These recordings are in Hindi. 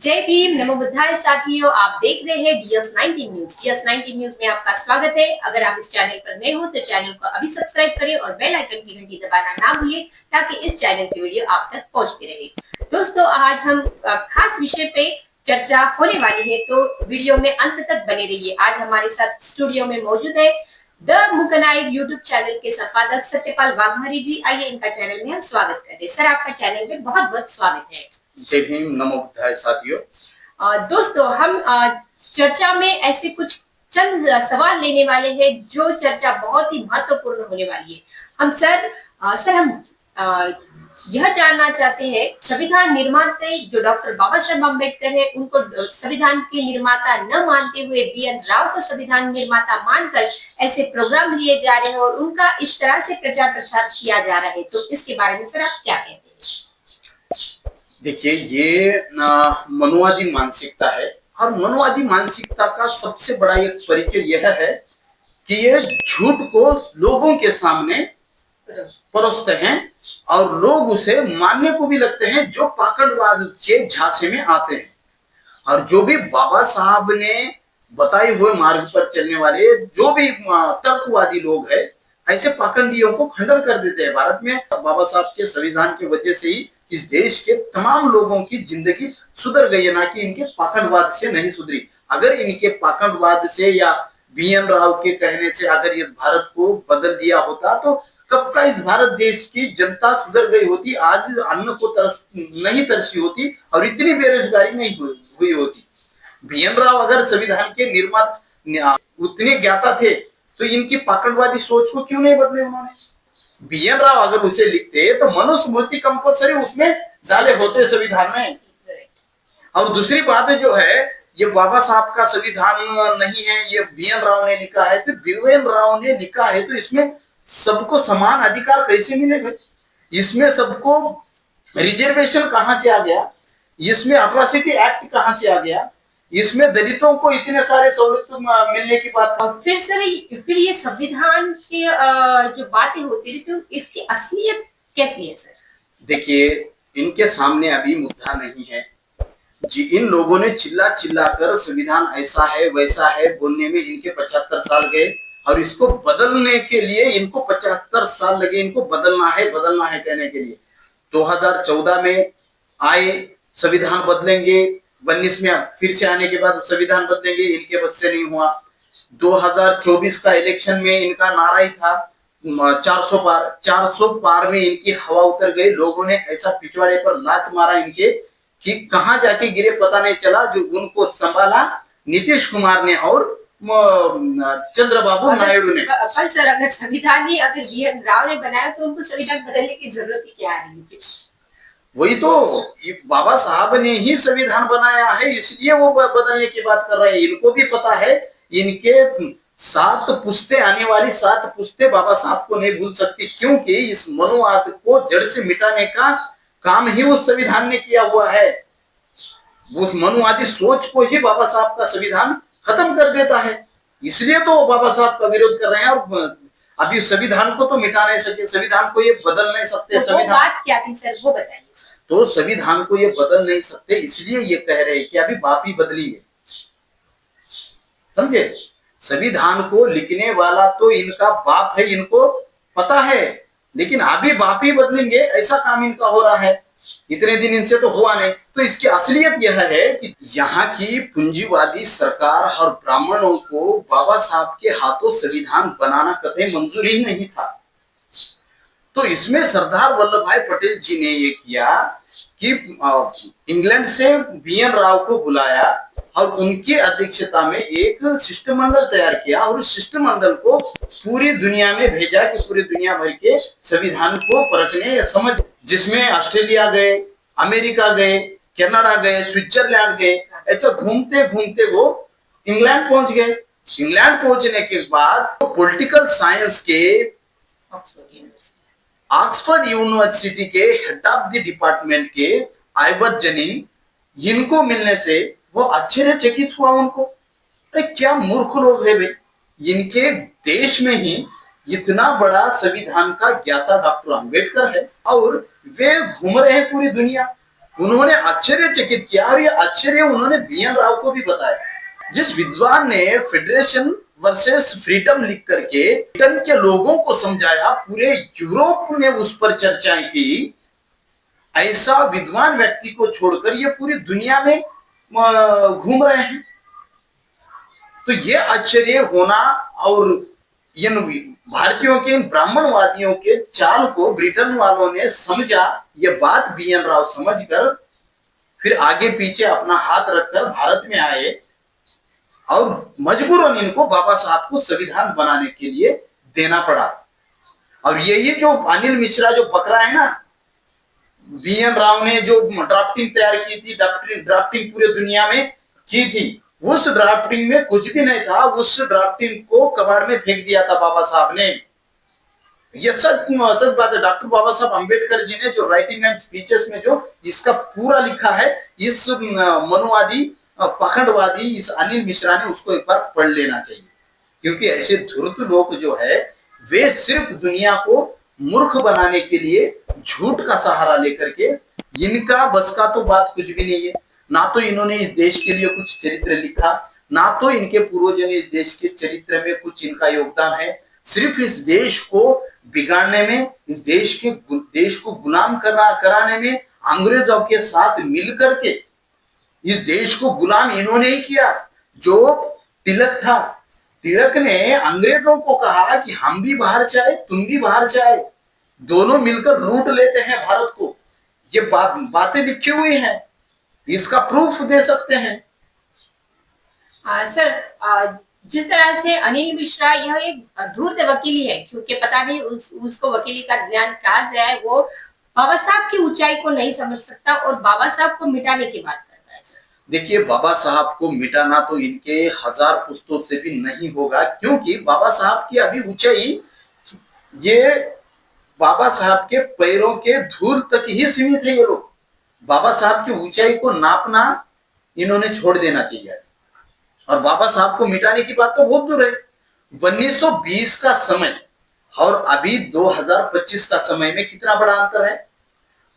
जय भीम, नमो बुद्धाय साथियों। आप देख रहे हैं DS19 न्यूज। DS19 न्यूज में आपका स्वागत है। अगर आप इस चैनल पर नए हो तो चैनल को अभी सब्सक्राइब करें और बेल आइकन की घंटी दबाना ना भूलें ताकि इस चैनल की वीडियो आप तक पहुंचती रहे। दोस्तों, आज हम खास विषय पे चर्चा होने वाली है, तो वीडियो में अंत तक बने रहिए। आज हमारे साथ स्टूडियो में मौजूद है द मुकनाइब यूट्यूब चैनल के संपादक सत्यपाल वाघमारी जी। आइए इनका चैनल में हम स्वागत करते हैं। सर, आपका चैनल में बहुत बहुत स्वागत है। जय भीम, नमो बुद्धाय साथियों। दोस्तों, हम चर्चा में ऐसे कुछ चंद सवाल लेने वाले हैं जो चर्चा बहुत ही महत्वपूर्ण होने वाली है। हम यह जानना चाहते हैं, संविधान निर्माता जो डॉक्टर बाबा साहेब अम्बेडकर है, उनको संविधान के निर्माता न मानते हुए BN राव को संविधान निर्माता मानकर ऐसे प्रोग्राम लिए जा रहे हैं और उनका इस तरह से प्रचार प्रसार किया जा रहा है, तो इसके बारे में सर आप क्या कहते हैं? देखिए, ये मनुवादी मानसिकता है और मनुवादी मानसिकता का सबसे बड़ा एक परिचय यह है कि ये झूठ को लोगों के सामने परोसते हैं और लोग उसे मानने को भी लगते हैं, जो पाखंडवाद के झांसे में आते हैं। और जो भी बाबा साहब ने बताए हुए मार्ग पर चलने वाले जो भी तर्कवादी लोग हैं, ऐसे पाखंडियों को खंडन कर देते हैं। भारत में बाबा साहब के संविधान की वजह से ही इस देश के तमाम लोगों की जिंदगी सुधर गई है, ना कि इनके पाखंडवाद से नहीं सुधरी। अगर इनके पाखंडवाद से या BN राव के कहने से अगर इस भारत को बदल दिया होता तो कब का इस भारत देश की जनता सुधर गई होती, आज अन्न को नहीं तरसी होती और इतनी बेरोजगारी नहीं हुई होती। BN राव अगर संविधान के निर्माता उतने ज्ञाता थे तो इनकी पाखंडवादी सोच को क्यों नहीं बदले उन्होंने? BN राव अगर उसे लिखते तो मनुस्मृति कंपलसरी उसमें जाले होते संविधान में। और दूसरी बात जो है, ये बाबा साहब का संविधान नहीं है, ये BN राव ने लिखा है। तो BN राव ने लिखा है तो इसमें सबको समान अधिकार कैसे मिलेगा? इसमें सबको रिजर्वेशन कहां से आ गया? इसमें अट्रॉसिटी एक्ट कहां से आ गया? इसमें दलितों को इतने सारे सहूलत मिलने की बात। फिर ये संविधान की जो बातें होती रही, तो इसकी असलियत कैसी है सर? देखिए, इनके सामने अभी मुद्दा नहीं है जी। इन लोगों ने चिल्ला चिल्ला कर संविधान ऐसा है वैसा है बोलने में इनके 75 साल गए और इसको बदलने के लिए इनको 75 साल लगे। इनको बदलना है कहने के लिए 2014 में आए, संविधान बदलेंगे, 19 में फिर से आने के बाद संविधान बदलेंगे, इनके बस से नहीं हुआ। 2024 का इलेक्शन में इनका नारा ही था 400 पार में इनकी हवा उतर गई। लोगों ने ऐसा पिछवाड़े पर लात मारा इनके कि कहां जाके गिरे पता नहीं चला। जो उनको संभाला नीतीश कुमार ने और चंद्रबाबू नायडू ने। पर सर, अगर संविधान ही अगर BN राव ने बनाया तो उनको संविधान बदलने की जरूरत ही क्या है? वही तो, बाबा साहब ने ही संविधान बनाया है, इसलिए वो बदलने की बात कर रहे हैं। इनको भी पता है इनके 7 पुश्ते आने वाली 7 पुश्ते बाबा साहब को नहीं भूल सकती, क्योंकि इस मनुवाद को जड़ से मिटाने का काम ही उस संविधान ने किया हुआ है। उस मनुवादी सोच को ही बाबा साहब का संविधान खत्म कर देता है, इसलिए तो बाबा साहब का विरोध कर रहे हैं। और अभी संविधान को तो मिटा नहीं सके, संविधान को ये बदल नहीं सकते। तो वो बात क्या थी सर, वो बताइए। तो संविधान को ये बदल नहीं सकते, इसलिए ये कह रहे हैं कि अभी बाप ही बदलेंगे। समझे? संविधान को लिखने वाला तो इनका बाप है, इनको पता है, लेकिन अभी बाप ही बदलेंगे ऐसा काम इनका हो रहा है। इतने दिन इनसे तो हुआ नहीं। तो इसकी असलियत यह है कि यहाँ की पूंजीवादी सरकार और ब्राह्मणों को बाबा साहब के हाथों संविधान बनाना कतई मंजूर ही नहीं था। तो इसमें सरदार वल्लभ भाई पटेल जी ने ये किया कि इंग्लैंड से BN राव को बुलाया और उनकी अध्यक्षता में एक शिष्टमंडल तैयार किया और उस शिष्टमंडल को पूरी दुनिया में भेजा कि पूरी दुनिया भर के संविधान को परखने या समझ, जिसमें ऑस्ट्रेलिया गए, अमेरिका गए, कनाडा गए, स्विट्जरलैंड गए, ऐसा घूमते घूमते वो इंग्लैंड पहुंच गए। इंग्लैंड पहुंचने के बाद पॉलिटिकल साइंस के ऑक्सफोर्ड यूनिवर्सिटी के हेड ऑफ द डिपार्टमेंट के आइवर जनिंग, इनको मिलने से वो आश्चर्यचकित हुआ। उनको, अरे क्या मूर्ख लोग है भाई, इनके देश में ही इतना बड़ा संविधान का ज्ञाता डॉक्टर अंबेडकर है और वे घूम रहे हैं पूरी दुनिया। उन्होंने आश्चर्यचकित किया और ये आश्चर्य उन्होंने BN राव को भी बताया। जिस विद्वान ने फेडरेशन वर्सेस फ्रीडम लिख करके ब्रिटेन के लोगों को समझाया, पूरे यूरोप ने उस पर चर्चाएं की, ऐसा विद्वान व्यक्ति को छोड़कर ये पूरी दुनिया में घूम रहे हैं। तो ये आश्चर्य होना और इन भारतीयों के, इन ब्राह्मणवादियों के चाल को ब्रिटेन वालों ने समझा। ये बात BN राव समझकर फिर आगे पीछे अपना हाथ रखकर भारत में आए और मजबूरन इनको बाबा साहब को संविधान बनाने के लिए देना पड़ा। और यही जो अनिल मिश्रा जो बकरा है ना, BN राव ने जो ड्राफ्टिंग तैयार की थी, ड्राफ्टिंग पूरे दुनिया में की थी, उस ड्राफ्टिंग में कुछ भी नहीं था। उस ड्राफ्टिंग को कबाड़ में फेंक दिया था बाबा साहब ने। ये सच बात है। डॉक्टर बाबा साहब अंबेडकर जी ने जो राइटिंग एंड स्पीचेस में जो इसका पूरा लिखा है, इस मनुवादी पाखंडवादी इस अनिल मिश्रा ने उसको एक बार पढ़ लेना चाहिए। क्योंकि ऐसे धूर्त लोग जो है वे सिर्फ दुनिया को मूर्ख बनाने के लिए झूठ का सहारा लेकर के, इनका बस का तो बात कुछ भी नहीं है। ना तो इन्होंने इस देश के लिए कुछ चरित्र लिखा, ना तो इनके पूर्वजों ने इस देश के चरित्र में कुछ इनका योगदान है। सिर्फ इस देश को बिगाड़ने में, इस देश को गुलाम कराने में, अंग्रेजों के साथ मिलकर के इस देश को गुलाम इन्होंने ही किया। जो तिलक था, तिलक ने अंग्रेजों को कहा कि हम भी बाहर जाए, तुम भी बाहर जाए, दोनों मिलकर लूट लेते हैं भारत को। ये बातें लिखी हुई हैं, इसका प्रूफ दे सकते हैं। सर, जिस तरह से अनिल मिश्रा यह एक धूर्त वकीली है, क्योंकि पता नहीं उसको वकीली का ज्ञान कहाँ से आए, वो बाबा साहब की ऊंचाई को नहीं समझ सकता और बाबा साहब को मिटाने की बात करता है। सर देखिए, बाबा साहब को मिटाना तो इनके 1000 पुस्तों से भी नहीं होगा, क्योंकि बाबा साहब की अभी ऊंचाई ये बाबा साहब के पैरों के धूल तक ही सीमित है। ये लोग बाबा साहब की ऊंचाई को नापना इन्होंने छोड़ देना चाहिए और बाबा साहब को मिटाने की बात तो बहुत दूर है। 1920 का समय और अभी 2025 का समय में कितना बड़ा अंतर है।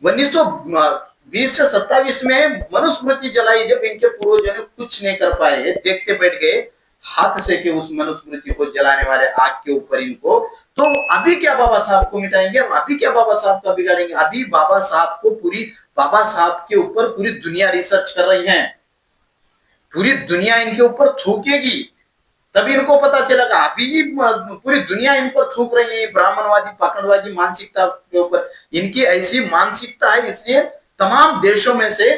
1920 से 27 में मनुस्मृति जलाई, जब इनके पूर्वजों ने कुछ नहीं कर पाए, देखते बैठ गए हाथ से कि उस मनुस्मृति को जलाने वाले आग के ऊपर इनको, तो अभी क्या बाबा साहब को मिटाएंगे, अभी क्या बाबा साहब का बिगाड़ेंगे। अभी बाबा साहब के ऊपर पूरी दुनिया रिसर्च कर रही है, पूरी दुनिया इनके ऊपर थूकेगी, तभी इनको पता चलेगा। अभी पूरी दुनिया इन पर थूक रही है ब्राह्मणवादी पाखंडवादी मानसिकता के ऊपर। इनकी ऐसी मानसिकता है, इसलिए तमाम देशों में से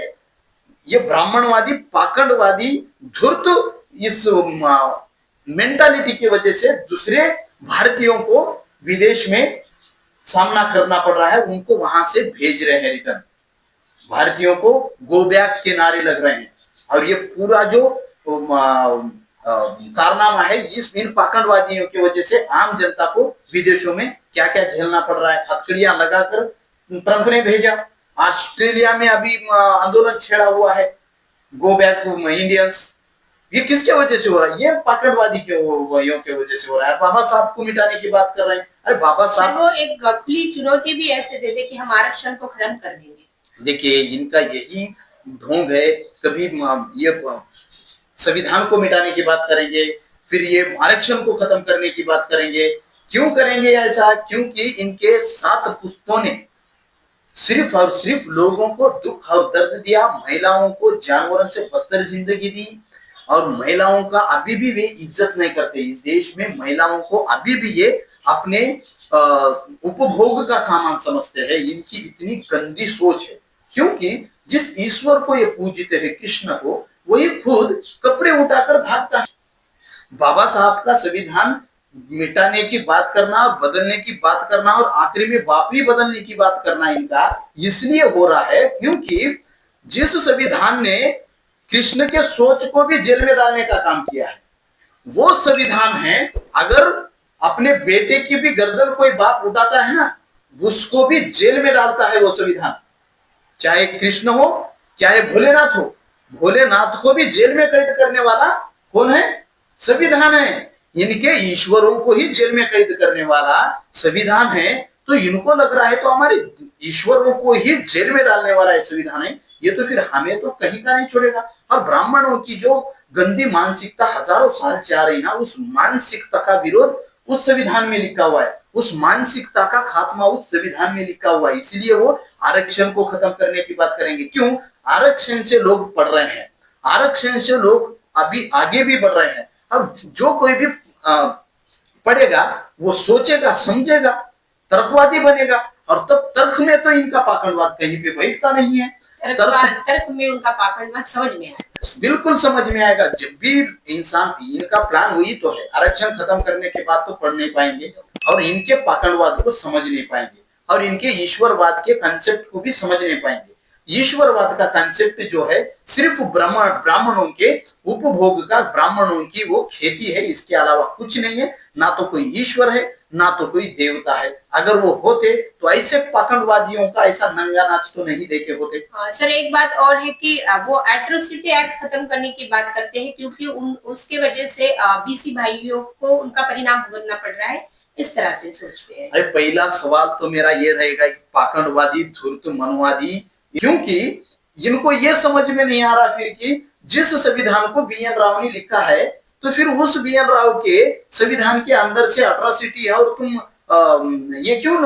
ये ब्राह्मणवादी पाखंडवादी धूर्त इस मेंटालिटी की वजह से दूसरे भारतीयों को विदेश में सामना करना पड़ रहा है, उनको वहां से भेज रहे हैं रिटर्न। भारतीयों को गो बैक के नारे लग रहे हैं और ये पूरा जो कारनामा है इन पाखंडवादियों की वजह से आम जनता को विदेशों में क्या क्या झेलना पड़ रहा है। हथकड़ियां लगाकर ट्रंप ने भेजा। ऑस्ट्रेलिया में अभी आंदोलन छेड़ा हुआ है, गो बैक इंडियंस। ये किसके वजह से हो रहा है? ये पाखंडवादी के वजह से हो रहा है। बाबा साहब को मिटाने की बात कर रहे हैं। अरे बाबा साहब वो एक खुली चुनौती भी ऐसे दे दे कि हम आरक्षण को खत्म कर देंगे। देखिए, इनका यही ढोंग है, कभी ये संविधान को मिटाने की बात करेंगे, फिर ये आरक्षण को खत्म करने की बात करेंगे। क्यों करेंगे ऐसा? क्योंकि इनके 7 पुस्तों ने सिर्फ और सिर्फ लोगों को दुख और दर्द दिया, महिलाओं को जानवरों से बदतर जिंदगी दी और महिलाओं का अभी भी वे इज्जत नहीं करते। इस देश में महिलाओं को अभी भी ये अपने उपभोग का सामान समझते हैं। इनकी इतनी गंदी सोच है, क्योंकि जिस ईश्वर को ये पूजते हैं, कृष्ण को, वही खुद कपड़े उठाकर भागता है। बाबा साहब का संविधान मिटाने की बात करना और बदलने की बात करना और आखिरी में वापसी बदलने की बात करना इनका इसलिए हो रहा है क्योंकि जिस संविधान ने कृष्ण के सोच को भी जेल में डालने का काम किया है, वो संविधान है, अगर अपने बेटे की भी गर्दन कोई बाप उठाता है ना, उसको भी जेल में डालता है वो संविधान। चाहे कृष्ण हो, चाहे भोलेनाथ हो, भोलेनाथ को भी जेल में कैद करने वाला कौन है? संविधान है। इनके ईश्वरों को ही जेल में कैद करने वाला संविधान है। तो इनको लग रहा है तो हमारे ईश्वरों को ही जेल में डालने वाला है संविधान है, ये तो फिर हमें तो कहीं का नहीं छोड़ेगा। और ब्राह्मणों की जो गंदी मानसिकता हजारों साल से आ रही ना, उस मानसिकता का विरोध उस संविधान में लिखा हुआ है, उस मानसिकता का खात्मा उस संविधान में लिखा हुआ है। इसलिए वो आरक्षण को खत्म करने की बात करेंगे। क्यों? आरक्षण से लोग पढ़ रहे हैं, आरक्षण से लोग अभी आगे भी बढ़ रहे हैं। अब जो कोई भी पढ़ेगा वो सोचेगा, समझेगा, तर्कवादी बनेगा, और तब तर्क में तो इनका पाखंडवाद कहीं पे बैठता नहीं है। तर्क में उनका पाखंडवाद समझ में आएगा, बिल्कुल समझ में आएगा। जब भी इंसान, इनका प्लान वही तो है, आरक्षण खत्म करने के बाद तो पढ़ नहीं पाएंगे और इनके पाखंडवाद को समझ नहीं पाएंगे और इनके ईश्वरवाद के कंसेप्ट को भी समझ नहीं पाएंगे। ईश्वरवाद का कंसेप्ट जो है सिर्फ ब्राह्मणों के उपभोग का, ब्राह्मणों की वो खेती है, इसके अलावा कुछ नहीं है। ना तो कोई ईश्वर है, ना तो कोई देवता है। अगर वो होते तो ऐसे पाखंडवादियों का ऐसा नंगा नाच तो नहीं देखे होते। सर एक बात और है कि वो एट्रोसिटी एक्ट खत्म करने की बात करते हैं क्योंकि उसके वजह से बीसी भाइयों को उनका परिणाम भुगतना पड़ रहा है, इस तरह से सोचते हैं। अरे पहला सवाल तो मेरा ये रहेगा कि पाखंडवादी, धूर्त, मनवादी, क्योंकि इनको ये समझ में नहीं आ रहा फिर कि जिस संविधान को BN राव ने लिखा है, तो फिर उस BN राव के संविधान के अंदर से अट्रॉसिटी है और तुम ये क्यों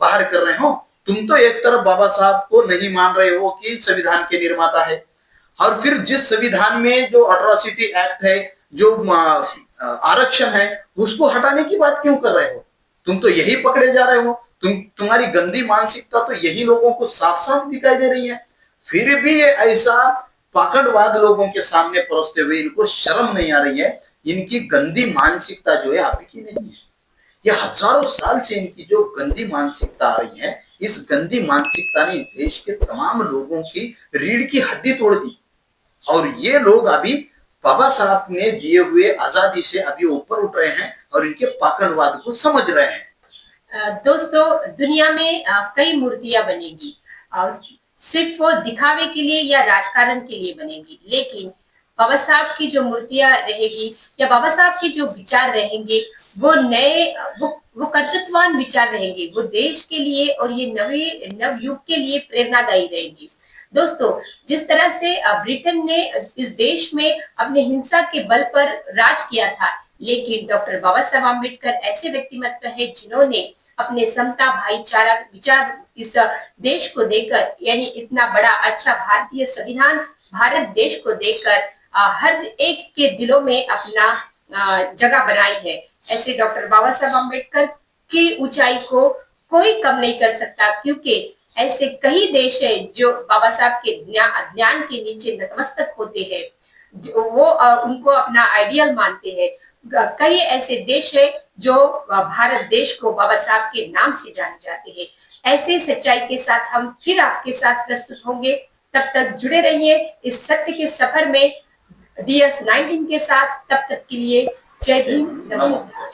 बाहर कर रहे हो? तुम तो एक तरफ बाबा साहब को नहीं मान रहे हो कि संविधान के निर्माता है, और फिर जिस संविधान में जो अट्रॉसिटी एक्ट है, जो आरक्षण है, उसको हटाने की बात क्यों कर रहे हो? तुम तो यही पकड़े जा रहे हो। तुम्हारी गंदी मानसिकता तो यही लोगों को साफ साफ दिखाई दे रही है। फिर भी ये ऐसा पाखंडवाद लोगों के सामने परोसते हुए इनको शर्म नहीं आ रही है। इनकी गंदी मानसिकता जो है अभी की नहीं है, ये हजारों साल से इनकी जो गंदी मानसिकता आ रही है, इस गंदी मानसिकता ने देश के तमाम लोगों की रीढ़ की हड्डी तोड़ दी। और ये लोग अभी बाबा साहब ने दिए हुए आजादी से अभी ऊपर उठ रहे हैं और इनके पाखंडवाद को समझ रहे हैं। दोस्तों, दुनिया में कई मूर्तियां बनेगी, सिर्फ वो दिखावे के लिए या राजकारण के लिए बनेगी, लेकिन बाबा साहब की जो मूर्तियां रहेगी या बाबा साहब के जो विचार रहेंगे वो नए, वो कर्तृत्ववान विचार रहेंगे, वो देश के लिए और ये नव युग के लिए प्रेरणादायी रहेगी। दोस्तों, जिस तरह से ब्रिटेन ने इस देश में अपने हिंसा के बल पर राज किया था, लेकिन डॉक्टर बाबा साहब आम्बेडकर ऐसे व्यक्तिमत्व है जिन्होंने अपने समता, भाईचारा विचार इस देश को देकर, यानी इतना बड़ा अच्छा भारतीय संविधान भारत देश को देकर हर एक के दिलों में अपना जगह बनाई है। ऐसे डॉक्टर बाबा साहब आम्बेडकर की ऊंचाई को कोई कम नहीं कर सकता, क्योंकि ऐसे कई देश है जो बाबा साहब के ज्ञान के नीचे नतमस्तक होते हैं, वो उनको अपना आइडियल मानते हैं। कई ऐसे देश है जो भारत देश को बाबा साहब के नाम से जाने जाते हैं। ऐसे सच्चाई के साथ हम फिर आपके साथ प्रस्तुत होंगे। तब तक जुड़े रहिए इस सत्य के सफर में DS19 के साथ। तब तक के लिए जय भीम, नमो बुद्धाय।